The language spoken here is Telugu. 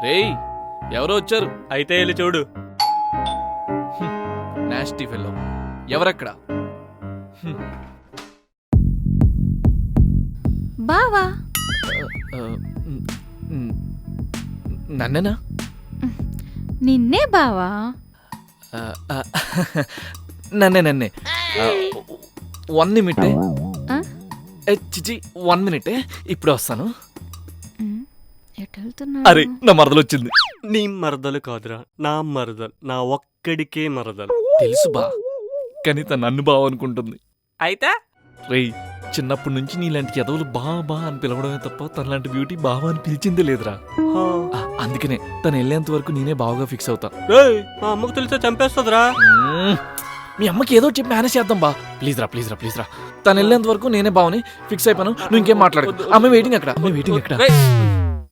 రేయ్ ఎవరో వచ్చారు. అయితే వెళ్ళి చూడు. Nasty fellow. ఎవరక్కడ? బావా నన్నేనా? నిన్నే బావా. నన్నే 1 నిమిటే. ఆ? చిచి 1 మినిటే, ఇప్పుడు వస్తాను. ఎటు వెళ్తున్నా? అరే నా మరదలు వచ్చింది. నీ మరదలు కాదురా, నా మరదలు. నా ఒక్కడికే మరదలు. తెలుసు బా, కానీ తను నన్ను బావ అనుకుంటుంది. అయితే రేయ్ చిన్నప్పటి నుంచి నీలాంటి ఎదవులు బా అని పిలవడమే తప్ప తనలాంటి బ్యూటీ బావా అని పిలిచిందే లేదురా. అందుకనే తను వెళ్ళేంత వరకు నేనే బావగా ఫిక్స్ అవుతా. రేయ్, మా అమ్మకు తెలిస్తే చంపేస్తుందిరా. మీ అమ్మకి ఏదో చెప్పి మేనేజ్ చేద్దాం బా. ప్లీజ్ రా తను వెళ్ళేంత వరకు నేనే బావని ఫిక్స్ అయిపోయాను. నువ్వు ఇంకేం మాట్లాడు. అమ్మ వెయిటింగ్ అక్కడ. రేయ్,